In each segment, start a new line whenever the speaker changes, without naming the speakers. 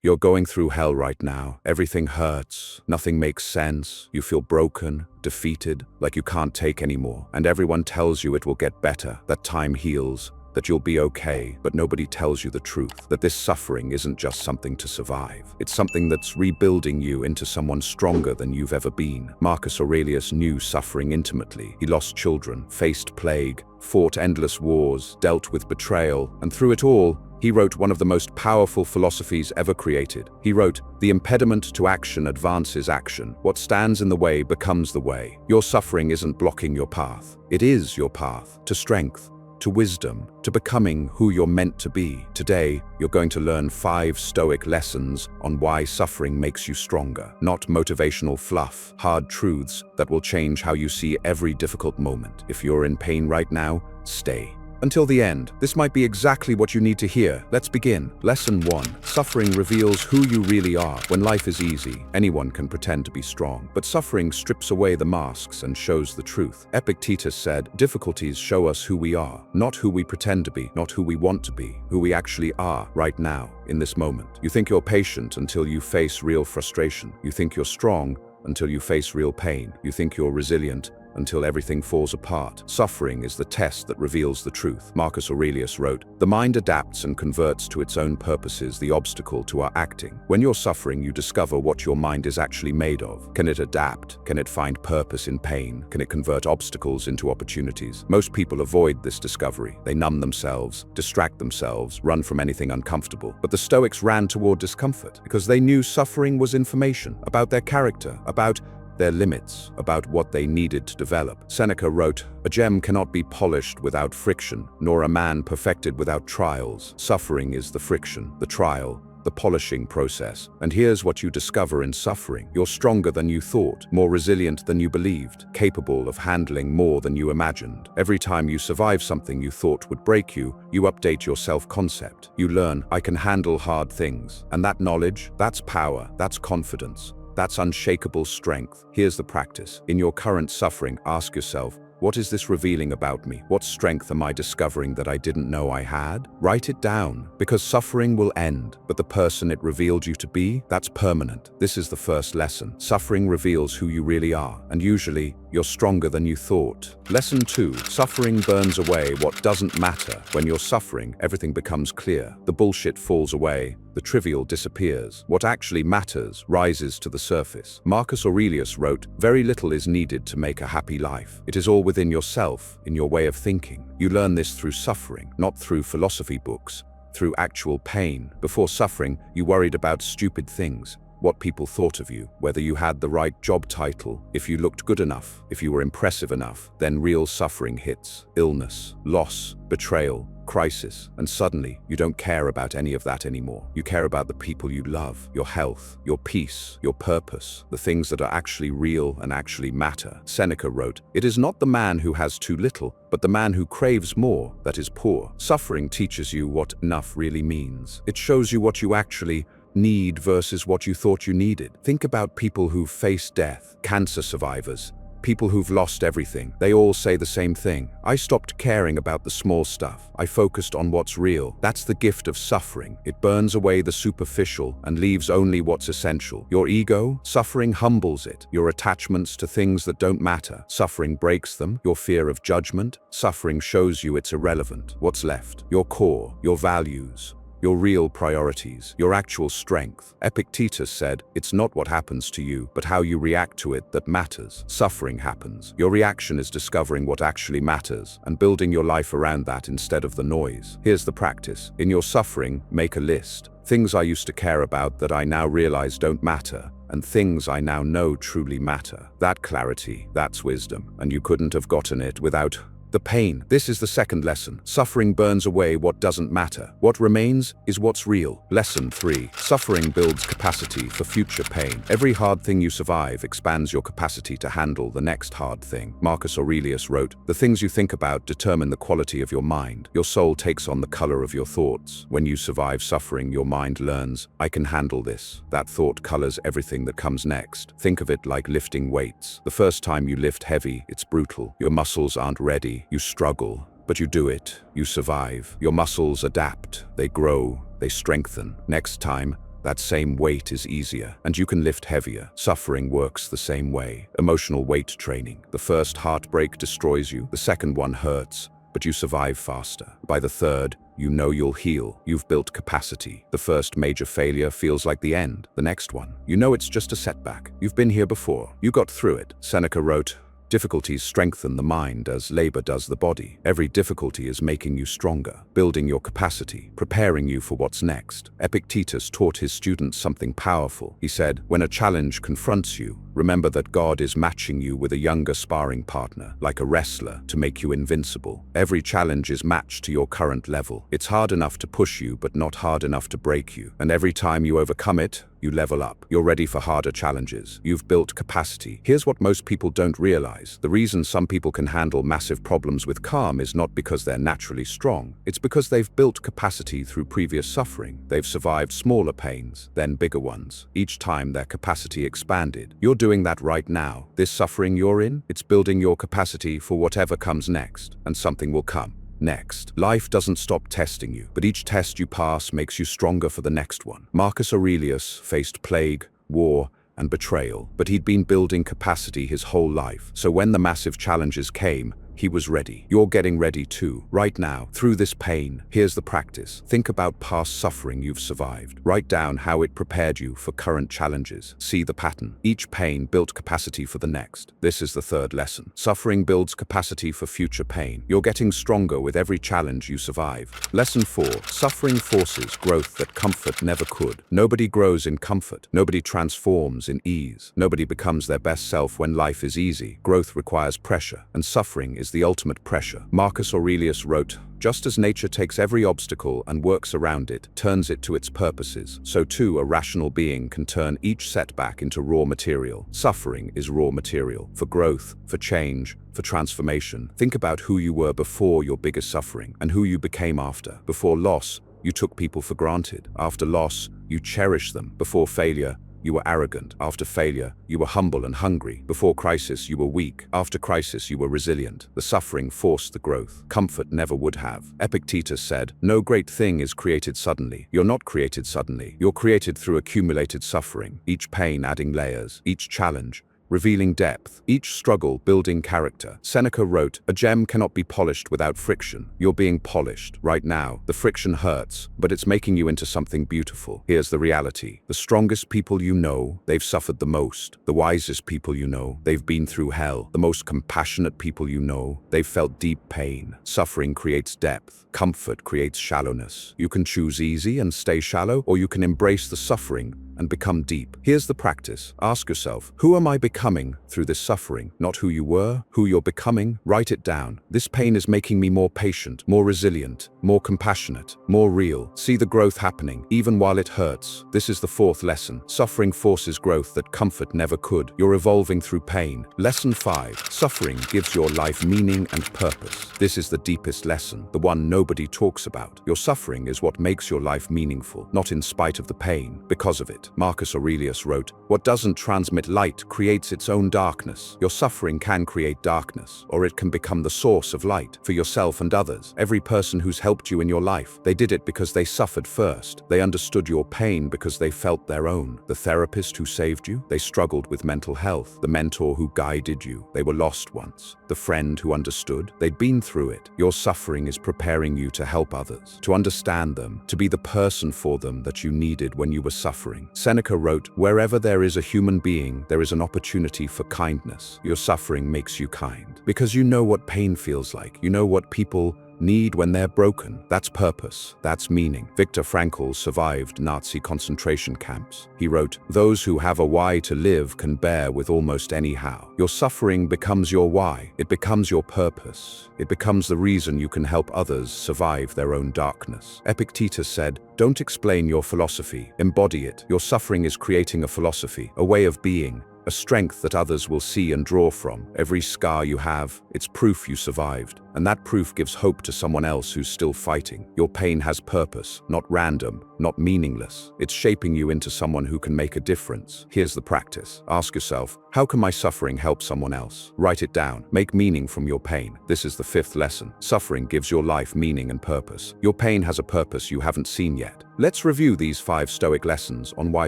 You're going through hell right now. Everything hurts. Nothing makes sense. You feel broken, defeated, like you can't take anymore. And everyone tells you it will get better, that time heals, that you'll be okay, but nobody tells you the truth, that this suffering isn't just something to survive. It's something that's rebuilding you into someone stronger than you've ever been. Marcus Aurelius knew suffering intimately. He lost children, faced plague, fought endless wars, dealt with betrayal, and through it all, he wrote one of the most powerful philosophies ever created. He wrote, "The impediment to action advances action. What stands in the way becomes the way." Your suffering isn't blocking your path. It is your path to strength, to wisdom, to becoming who you're meant to be. Today, you're going to learn 5 Stoic lessons on why suffering makes you stronger. Not motivational fluff, hard truths that will change how you see every difficult moment. If you're in pain right now, stay until the end. This might be exactly what you need to hear. Let's begin. Lesson 1. Suffering reveals who you really are. When life is easy, anyone can pretend to be strong. But suffering strips away the masks and shows the truth. Epictetus said, "Difficulties show us who we are, not who we pretend to be, not who we want to be, who we actually are right now, in this moment." You think you're patient until you face real frustration. You think you're strong until you face real pain. You think you're resilient until everything falls apart. Suffering is the test that reveals the truth. Marcus Aurelius wrote, "The mind adapts and converts to its own purposes the obstacle to our acting." When you're suffering, you discover what your mind is actually made of. Can it adapt? Can it find purpose in pain? Can it convert obstacles into opportunities? Most people avoid this discovery. They numb themselves, distract themselves, run from anything uncomfortable. But the Stoics ran toward discomfort because they knew suffering was information about their character, about their limits, about what they needed to develop. Seneca wrote, "A gem cannot be polished without friction, nor a man perfected without trials." Suffering is the friction, the trial, the polishing process. And here's what you discover in suffering. You're stronger than you thought, more resilient than you believed, capable of handling more than you imagined. Every time you survive something you thought would break you, you update your self-concept. You learn, "I can handle hard things." And that knowledge, that's power, that's confidence. That's unshakable strength. Here's the practice. In your current suffering, ask yourself, what is this revealing about me? What strength am I discovering that I didn't know I had? Write it down, because suffering will end, but the person it revealed you to be, that's permanent. This is the first lesson. Suffering reveals who you really are, and usually, you're stronger than you thought. Lesson 2. Suffering burns away what doesn't matter. When you're suffering, everything becomes clear. The bullshit falls away. The trivial disappears. What actually matters rises to the surface. Marcus Aurelius wrote, "Very little is needed to make a happy life. It is all within yourself, in your way of thinking." You learn this through suffering, not through philosophy books, through actual pain. Before suffering, you worried about stupid things. What people thought of you, whether you had the right job title, if you looked good enough, if you were impressive enough. Then real suffering hits. Illness, loss, betrayal, crisis, and suddenly you don't care about any of that anymore. You care about the people you love, your health, your peace, your purpose, the things that are actually real and actually matter. Seneca wrote, "It is not the man who has too little, but the man who craves more that is poor." Suffering teaches you what enough really means. It shows you what you actually need versus what you thought you needed. Think about people who've faced death, cancer survivors, people who've lost everything. They all say the same thing. "I stopped caring about the small stuff. I focused on what's real." That's the gift of suffering. It burns away the superficial and leaves only what's essential. Your ego, suffering humbles it. Your attachments to things that don't matter, suffering breaks them. Your fear of judgment, suffering shows you it's irrelevant. What's left? Your core, your values, your real priorities, your actual strength. Epictetus said, "It's not what happens to you, but how you react to it that matters." Suffering happens. Your reaction is discovering what actually matters and building your life around that instead of the noise. Here's the practice. In your suffering, make a list. Things I used to care about that I now realize don't matter, and things I now know truly matter. That clarity, that's wisdom, and you couldn't have gotten it without the pain. This is the second lesson. Suffering burns away what doesn't matter. What remains is what's real. Lesson 3. Suffering builds capacity for future pain. Every hard thing you survive expands your capacity to handle the next hard thing. Marcus Aurelius wrote, "The things you think about determine the quality of your mind. Your soul takes on the color of your thoughts." When you survive suffering, your mind learns, "I can handle this." That thought colors everything that comes next. Think of it like lifting weights. The first time you lift heavy, it's brutal. Your muscles aren't ready. You struggle, but you do it. You survive. Your muscles adapt. They grow. They strengthen. Next time, that same weight is easier, and you can lift heavier. Suffering works the same way. Emotional weight training. The first heartbreak destroys you, the second one hurts, but you survive faster. By the third, you know you'll heal. You've built capacity. The first major failure feels like the end. The next one, you know it's just a setback. You've been here before. You got through it. Seneca wrote, "Difficulties strengthen the mind as labor does the body." Every difficulty is making you stronger, building your capacity, preparing you for what's next. Epictetus taught his students something powerful. He said, "When a challenge confronts you, remember that God is matching you with a younger sparring partner, like a wrestler, to make you invincible. Every challenge is matched to your current level. It's hard enough to push you, but not hard enough to break you. And every time you overcome it, you level up. You're ready for harder challenges. You've built capacity." Here's what most people don't realize. The reason some people can handle massive problems with calm is not because they're naturally strong. It's because they've built capacity through previous suffering. They've survived smaller pains, then bigger ones. Each time their capacity expanded. You're doing that right now. This suffering you're in, it's building your capacity for whatever comes next, and something will come next. Life doesn't stop testing you, but each test you pass makes you stronger for the next one. Marcus Aurelius faced plague, war, and betrayal, but he'd been building capacity his whole life. So when the massive challenges came, he was ready. You're getting ready too, right now, through this pain. Here's the practice. Think about past suffering you've survived. Write down how it prepared you for current challenges. See the pattern. Each pain built capacity for the next. This is the third lesson. Suffering builds capacity for future pain. You're getting stronger with every challenge you survive. Lesson 4. Suffering forces growth that comfort never could. Nobody grows in comfort. Nobody transforms in ease. Nobody becomes their best self when life is easy. Growth requires pressure, and suffering is the ultimate pressure. Marcus Aurelius wrote, "Just as nature takes every obstacle and works around it, turns it to its purposes, so too a rational being can turn each setback into raw material." Suffering is raw material for growth, for change, for transformation. Think about who you were before your biggest suffering and who you became after. Before loss, you took people for granted. After loss, you cherished them. Before failure, you were arrogant. After failure, you were humble and hungry. Before crisis, you were weak. After crisis, you were resilient. The suffering forced the growth. Comfort never would have. Epictetus said, "No great thing is created suddenly." You're not created suddenly. You're created through accumulated suffering, each pain adding layers, each challenge revealing depth, each struggle building character. Seneca wrote, "A gem cannot be polished without friction." You're being polished right now. The friction hurts, but it's making you into something beautiful. Here's the reality. The strongest people you know, they've suffered the most. The wisest people you know, they've been through hell. The most compassionate people you know, they've felt deep pain. Suffering creates depth. Comfort creates shallowness. You can choose easy and stay shallow, or you can embrace the suffering and become deep. Here's the practice. Ask yourself, who am I becoming through this suffering? Not who you were, who you're becoming. Write it down. This pain is making me more patient, more resilient, more compassionate, more real. See the growth happening, even while it hurts. This is the fourth lesson. Suffering forces growth that comfort never could. You're evolving through pain. Lesson 5. Suffering gives your life meaning and purpose. This is the deepest lesson, the one nobody talks about. Your suffering is what makes your life meaningful, not in spite of the pain, because of it. Marcus Aurelius wrote, "What doesn't transmit light creates its own darkness." Your suffering can create darkness, or it can become the source of light for yourself and others. Every person who's helped you in your life, they did it because they suffered first. They understood your pain because they felt their own. The therapist who saved you, they struggled with mental health. The mentor who guided you, they were lost once. The friend who understood, they'd been through it. Your suffering is preparing you to help others, to understand them, to be the person for them that you needed when you were suffering. Seneca wrote, "Wherever there is a human being, there is an opportunity for kindness." Your suffering makes you kind, because you know what pain feels like. You know what people need when they're broken. That's purpose. That's meaning. Viktor Frankl survived Nazi concentration camps. He wrote, "Those who have a why to live can bear with almost any how." Your suffering becomes your why. It becomes your purpose. It becomes the reason you can help others survive their own darkness. Epictetus said, "Don't explain your philosophy. Embody it." Your suffering is creating a philosophy, a way of being, a strength that others will see and draw from. Every scar you have, it's proof you survived. and that proof gives hope to someone else who's still fighting. Your pain has purpose, not random, not meaningless. It's shaping you into someone who can make a difference. Here's the practice. Ask yourself, how can my suffering help someone else? Write it down. Make meaning from your pain. This is the fifth lesson. Suffering gives your life meaning and purpose. Your pain has a purpose you haven't seen yet. Let's review these 5 Stoic lessons on why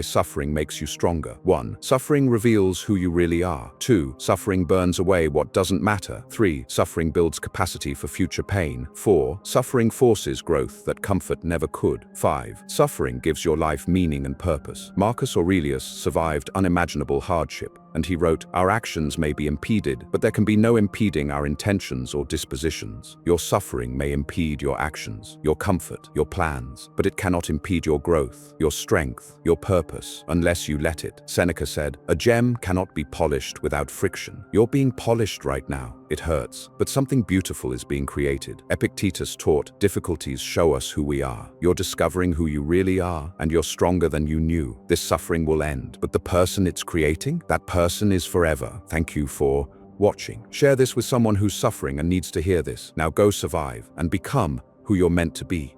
suffering makes you stronger. 1. Suffering reveals who you really are. 2. Suffering burns away what doesn't matter. 3. Suffering builds capacity for future pain. 4. Suffering forces growth that comfort never could. 5. Suffering gives your life meaning and purpose. Marcus Aurelius survived unimaginable hardship, and he wrote, "Our actions may be impeded, but there can be no impeding our intentions or dispositions." Your suffering may impede your actions, your comfort, your plans, but it cannot impede your growth, your strength, your purpose, unless you let it. Seneca said, "A gem cannot be polished without friction." You're being polished right now. It hurts, but something beautiful is being created. Epictetus taught, difficulties show us who we are. You're discovering who you really are, and you're stronger than you knew. This suffering will end, but the person it's creating, that person is forever. Thank you for watching. Share this with someone who's suffering and needs to hear this. Now go survive and become who you're meant to be.